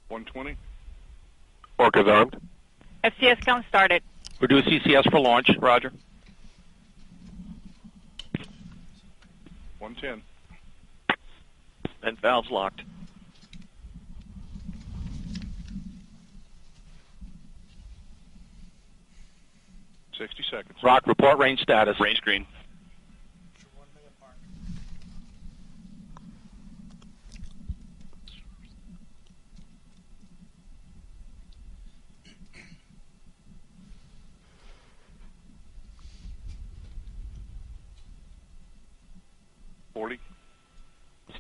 120. Orca's armed. FCS count started. We're doing CCS for launch. Roger. 110. Vent valves locked. Sixty seconds. Rock, report range status. Range green.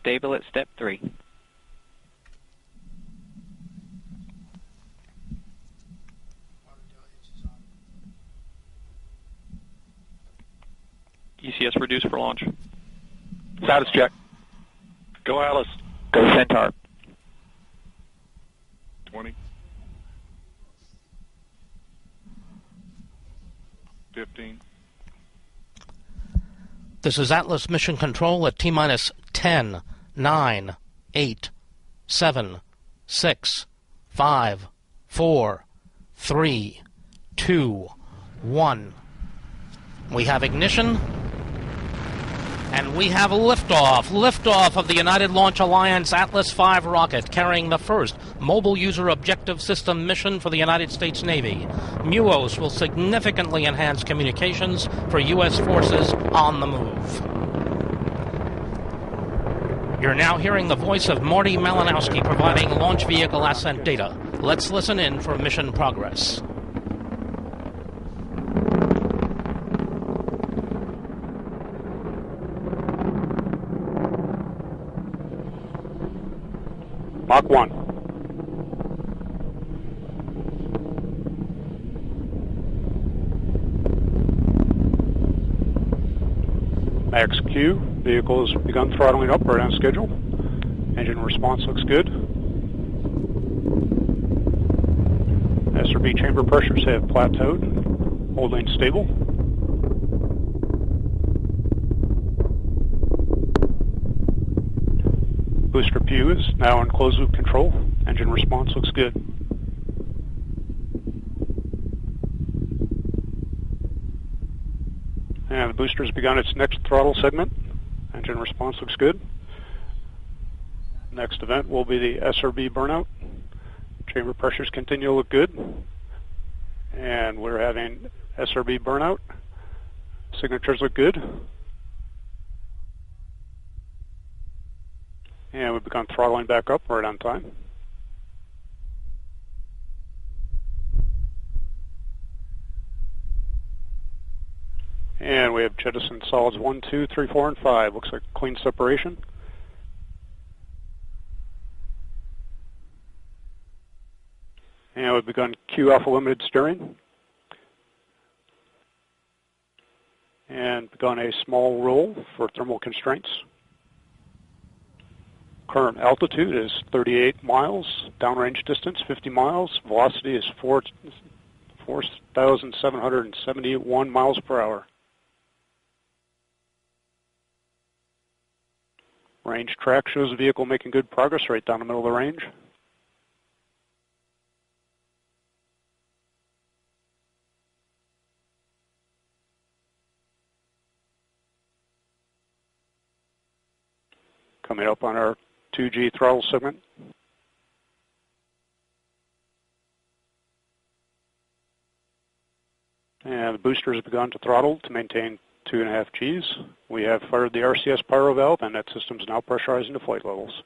Stable at step 3. ECS reduced for launch. Status check. Go Alice. Go Centaur. 20. 15. This is Atlas Mission Control at T-minus 10, 9, 8, 7, 6, 5, 4, 3, 2, 1. We have ignition, and we have liftoff. Liftoff of the United Launch Alliance Atlas V rocket, carrying the first Mobile User Objective System mission for the United States Navy. MUOS will significantly enhance communications for U.S. forces on the move. You're now hearing the voice of Marty Malinowski providing launch vehicle ascent data. Let's listen in for mission progress. Mach 1. Max Q. Vehicle has begun throttling up right on schedule. Engine response looks good. SRB chamber pressures have plateaued, holding stable. Booster Pew is now in closed loop control. Engine response looks good. And the booster has begun its next throttle segment. Engine response looks good. Next event will be the SRB burnout. Chamber pressures continue to look good. And we're having SRB burnout. Signatures look good. And we've begun throttling back up right on time. And we have jettisoned solids 1, 2, 3, 4, and 5. Looks like clean separation. And we've begun Q alpha limited steering. And begun a small roll for thermal constraints. Current altitude is 38 miles, downrange distance 50 miles, velocity is 4,771 miles per hour. Range track shows the vehicle making good progress right down the middle of the range. Coming up on our 2G throttle segment. And the booster has begun to throttle to maintain 2.5 Gs. We have fired the RCS pyro valve, and that system is now pressurizing to flight levels.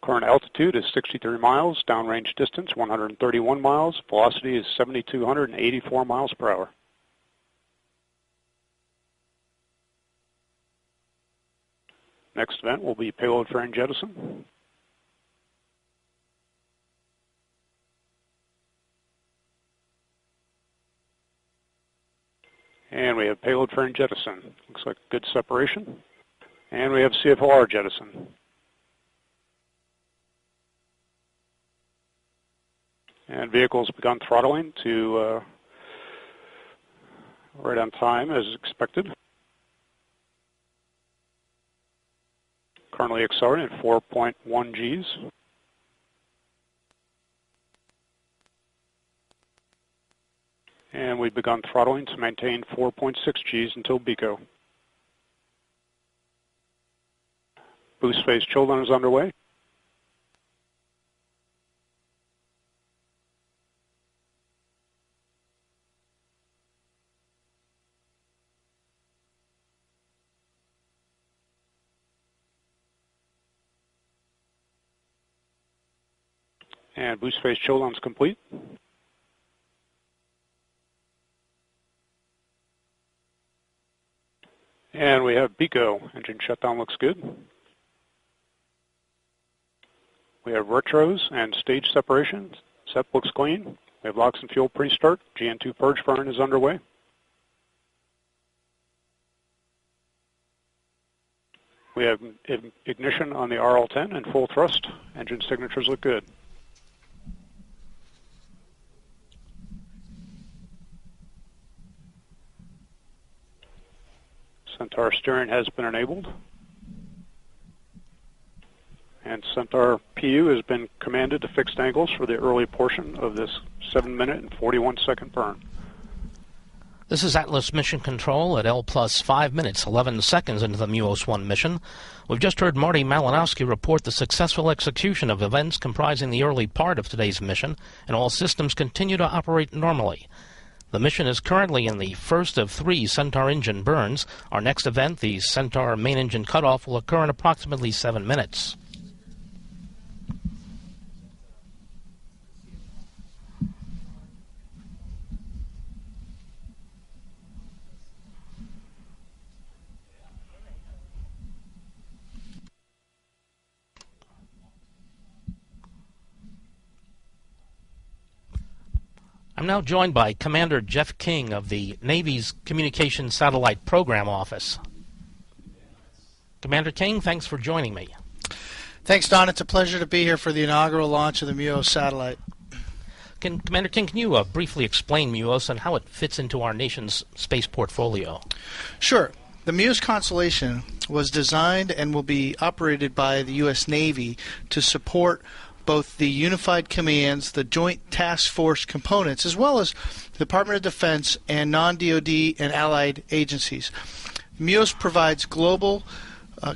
Current altitude is 63 miles, downrange distance 131 miles, velocity is 7,284 miles per hour. Next event will be payload fairing jettison. And we have payload fairing jettison. Looks like good separation. And we have CFLR jettison. And vehicles begun throttling to Right on time as expected. Currently accelerating at 4.1 Gs. And we've begun throttling to maintain 4.6 Gs until BECO. Boost phase chill down is underway. And boost phase chill down is complete. And we have BECO. Engine shutdown looks good. We have retros and stage separation. SEP looks clean. We have LOX and fuel pre-start. GN2 purge burn is underway. We have ignition on the RL10 and full thrust. Engine signatures look good. Centaur steering has been enabled. And Centaur PU has been commanded to fixed angles for the early portion of this 7-minute and 41-second burn. This is Atlas Mission Control at L plus 5 minutes, 11 seconds into the MUOS-1 mission. We've just heard Marty Malinowski report the successful execution of events comprising the early part of today's mission, and all systems continue to operate normally. The mission is currently in the first of 3 Centaur engine burns. Our next event, the Centaur main engine cutoff, will occur in approximately 7 minutes. I'm now joined by Commander Jeff King of the Navy's Communications Satellite Program Office. Commander King, thanks for joining me. Thanks, Don. It's a pleasure to be here for the inaugural launch of the MUOS satellite. Commander King, can you briefly explain MUOS and how it fits into our nation's space portfolio? Sure. The MUOS constellation was designed and will be operated by the U.S. Navy to support both the unified commands, the joint task force components, as well as the Department of Defense and non-DoD and allied agencies. MUOS provides global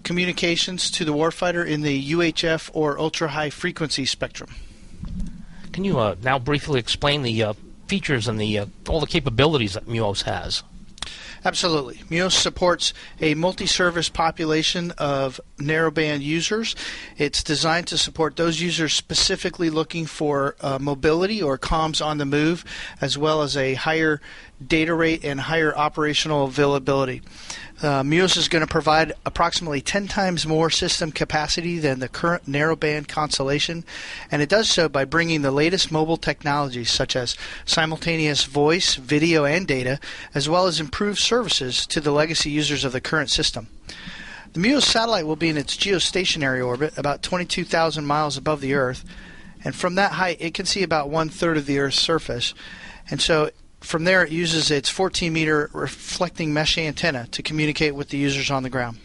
communications to the warfighter in the UHF or ultra-high frequency spectrum. Can you now briefly explain the features and all the capabilities that MUOS has? Absolutely. MUOS supports a multi-service population of narrowband users. It's designed to support those users specifically looking for mobility or comms on the move, as well as a higher data rate and higher operational availability. MUOS is going to provide approximately 10 times more system capacity than the current narrowband constellation, and it does so by bringing the latest mobile technologies such as simultaneous voice, video, and data, as well as improved services to the legacy users of the current system. The MUOS satellite will be in its geostationary orbit, about 22,000 miles above the Earth, and from that height it can see about 1/3 of the Earth's surface, and so from there it uses its 14-meter reflecting mesh antenna to communicate with the users on the ground.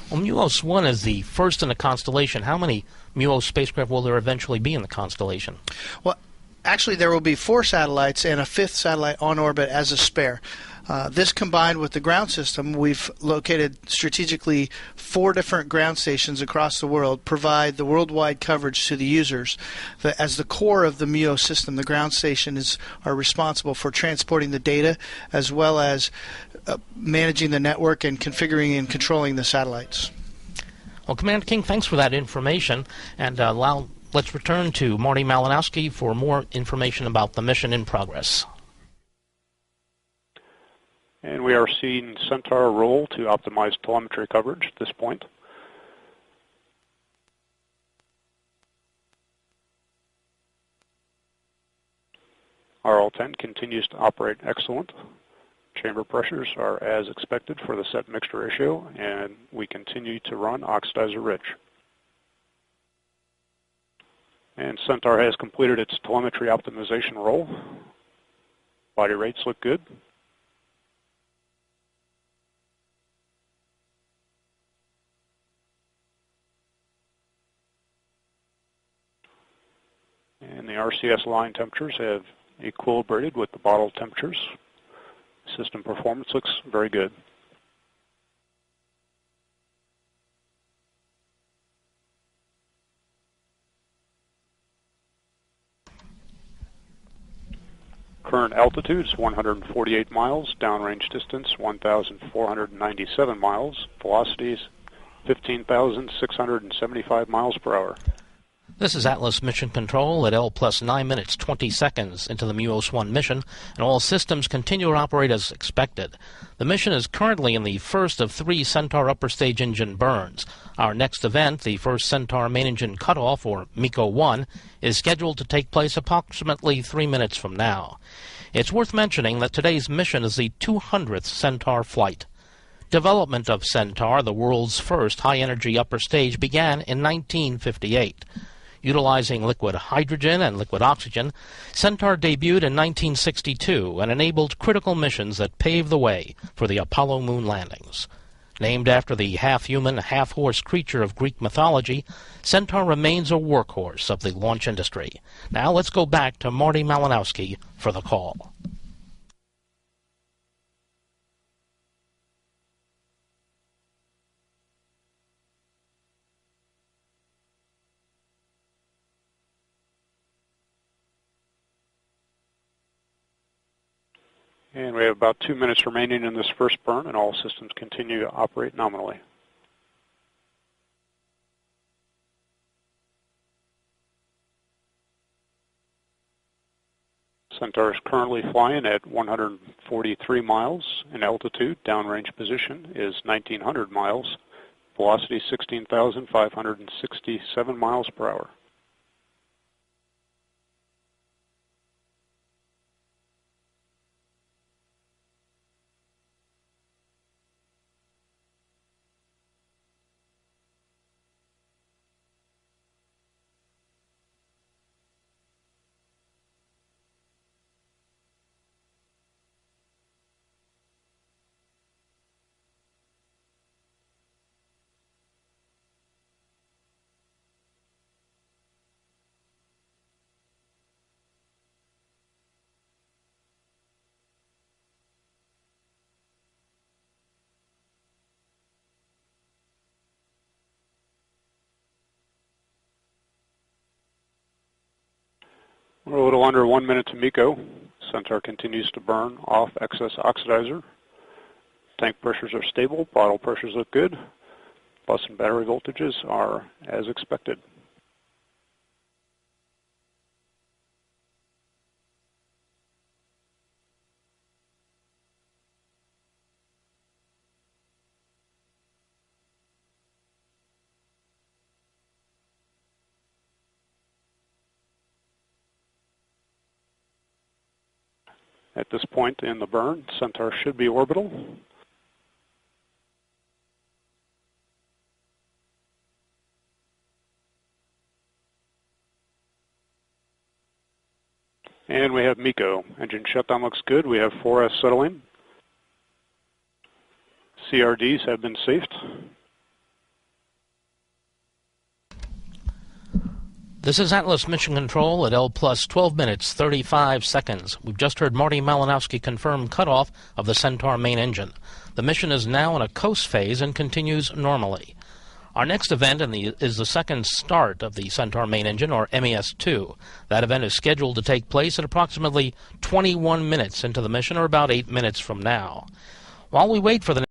Well, MUOS-1 is the first in the constellation. How many MUOS spacecraft will there eventually be in the constellation? Well, actually there will be 4 satellites and a 5th satellite on orbit as a spare. This combined with the ground system, we've located strategically 4 different ground stations across the world, provide the worldwide coverage to the users. As the core of the MUOS system, the ground stations are responsible for transporting the data as well as managing the network and configuring and controlling the satellites. Well, Commander King, thanks for that information, and let's return to Marty Malinowski for more information about the mission in progress. And we are seeing Centaur roll to optimize telemetry coverage at this point. RL10 continues to operate excellent. Chamber pressures are as expected for the set mixture ratio, and we continue to run oxidizer rich. And Centaur has completed its telemetry optimization roll. Body rates look good. and the RCS line temperatures have equilibrated with the bottle temperatures. System performance looks very good. Current altitude is 148 miles, downrange distance 1,497 miles, velocities 15,675 miles per hour. This is Atlas Mission Control at L plus 9 minutes 20 seconds into the MUOS-1 mission, and all systems continue to operate as expected. The mission is currently in the first of 3 Centaur upper stage engine burns. Our next event, the first Centaur main engine cutoff, or MUOS-1, is scheduled to take place approximately 3 minutes from now. It's worth mentioning that today's mission is the 200th Centaur flight. Development of Centaur, the world's first high-energy upper stage, began in 1958. Utilizing liquid hydrogen and liquid oxygen, Centaur debuted in 1962 and enabled critical missions that paved the way for the Apollo moon landings. Named after the half-human, half-horse creature of Greek mythology, Centaur remains a workhorse of the launch industry. Now let's go back to Marty Malinowski for the call. And we have about 2 minutes remaining in this first burn, and all systems continue to operate nominally. Centaur is currently flying at 143 miles, and altitude, downrange position, is 1,900 miles, velocity 16,567 miles per hour. We're a little under 1 minute to MECO. Centaur continues to burn off excess oxidizer. Tank pressures are stable, bottle pressures look good. Bus and battery voltages are as expected. At this point in the burn, Centaur should be orbital. And we have MECO. Engine shutdown looks good. We have 4S settling. CRDs have been safed. This is Atlas Mission Control at L plus 12 minutes 35 seconds. We've just heard Marty Malinowski confirm cutoff of the Centaur main engine. The mission is now in a coast phase and continues normally. Our next event is the second start of the Centaur main engine, or MES-2. That event is scheduled to take place at approximately 21 minutes into the mission, or about 8 minutes from now. While we wait for the